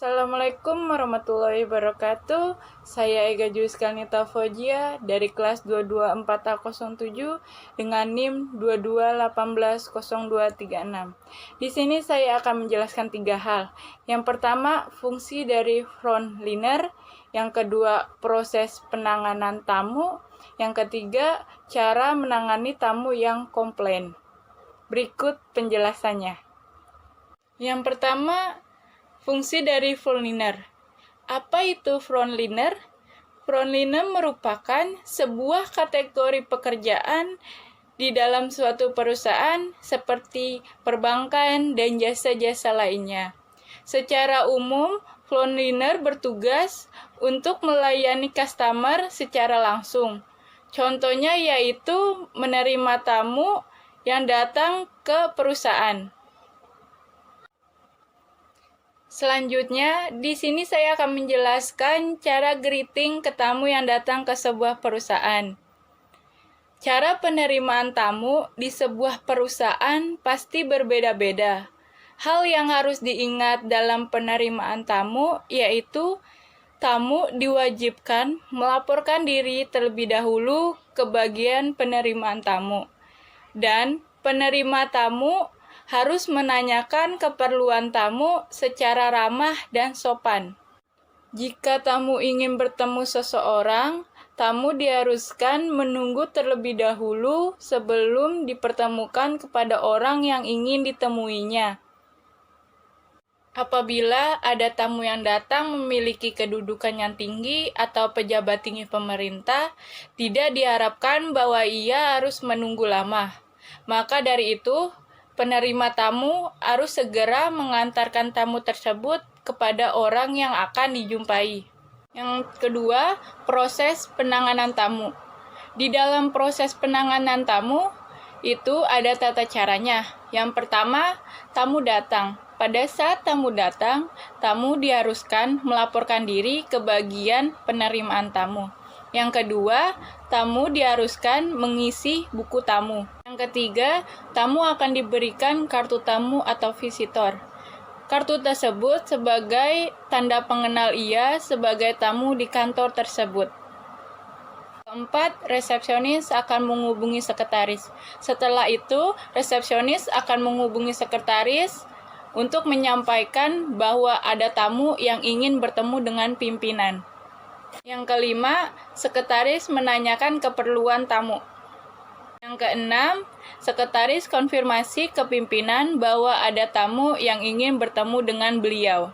Assalamualaikum warahmatullahi wabarakatuh. Saya Ega Juliskanita Fojia dari kelas 224A07 dengan NIM 22180236. Di sini saya akan menjelaskan 3 hal. Yang pertama, fungsi dari frontliner. Yang kedua, proses penanganan tamu. Yang ketiga, cara menangani tamu yang komplain. Berikut penjelasannya. Yang pertama, fungsi dari frontliner. Apa itu frontliner? Frontliner merupakan sebuah kategori pekerjaan di dalam suatu perusahaan seperti perbankan dan jasa-jasa lainnya. Secara umum, frontliner bertugas untuk melayani customer secara langsung. Contohnya yaitu menerima tamu yang datang ke perusahaan. Selanjutnya, di sini saya akan menjelaskan cara greeting ke tamu yang datang ke sebuah perusahaan. Cara penerimaan tamu di sebuah perusahaan pasti berbeda-beda. Hal yang harus diingat dalam penerimaan tamu yaitu tamu diwajibkan melaporkan diri terlebih dahulu ke bagian penerimaan tamu. Dan penerima tamu harus menanyakan keperluan tamu secara ramah dan sopan. Jika tamu ingin bertemu seseorang, tamu diharuskan menunggu terlebih dahulu sebelum dipertemukan kepada orang yang ingin ditemuinya. Apabila ada tamu yang datang memiliki kedudukan yang tinggi atau pejabat tinggi pemerintah, tidak diharapkan bahwa ia harus menunggu lama. Maka dari itu, penerima tamu harus segera mengantarkan tamu tersebut kepada orang yang akan dijumpai. Yang kedua, proses penanganan tamu. Di dalam proses penanganan tamu, itu ada tata caranya. Yang pertama, tamu datang. Pada saat tamu datang, tamu diharuskan melaporkan diri ke bagian penerimaan tamu. Yang kedua, tamu diharuskan mengisi buku tamu. Yang ketiga, tamu akan diberikan kartu tamu atau visitor. Kartu tersebut sebagai tanda pengenal ia sebagai tamu di kantor tersebut. Keempat, resepsionis akan menghubungi sekretaris. Setelah itu, resepsionis akan menghubungi sekretaris untuk menyampaikan bahwa ada tamu yang ingin bertemu dengan pimpinan. Yang kelima, sekretaris menanyakan keperluan tamu. Yang keenam, sekretaris konfirmasi ke pimpinan bahwa ada tamu yang ingin bertemu dengan beliau.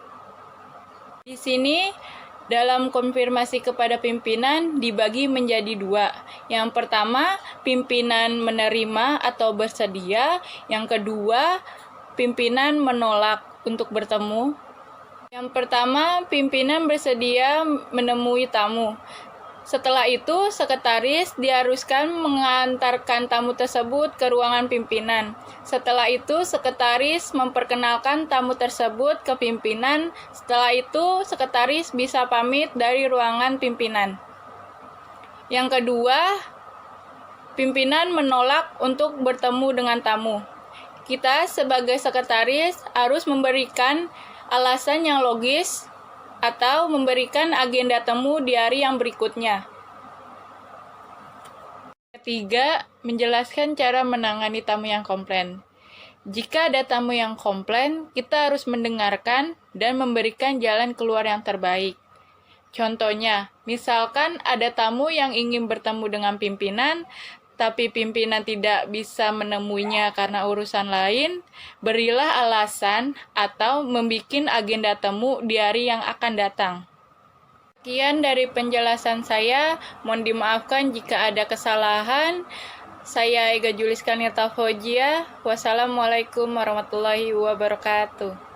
Di sini, dalam konfirmasi kepada pimpinan dibagi menjadi 2. Yang pertama, pimpinan menerima atau bersedia. Yang kedua, pimpinan menolak untuk bertemu. Yang pertama, pimpinan bersedia menemui tamu. Setelah itu, sekretaris diharuskan mengantarkan tamu tersebut ke ruangan pimpinan. Setelah itu, sekretaris memperkenalkan tamu tersebut ke pimpinan. Setelah itu, sekretaris bisa pamit dari ruangan pimpinan. Yang kedua, pimpinan menolak untuk bertemu dengan tamu. Kita sebagai sekretaris harus memberikan alasan yang logis atau memberikan agenda temu di hari yang berikutnya. Ketiga, menjelaskan cara menangani tamu yang komplain. Jika ada tamu yang komplain, kita harus mendengarkan dan memberikan jalan keluar yang terbaik. Contohnya, misalkan ada tamu yang ingin bertemu dengan pimpinan, tapi pimpinan tidak bisa menemuinya karena urusan lain, berilah alasan atau membuat agenda temu di hari yang akan datang. Sekian dari penjelasan saya, mohon dimaafkan jika ada kesalahan. Saya Ega Juliskanita Fojia. Wassalamualaikum warahmatullahi wabarakatuh.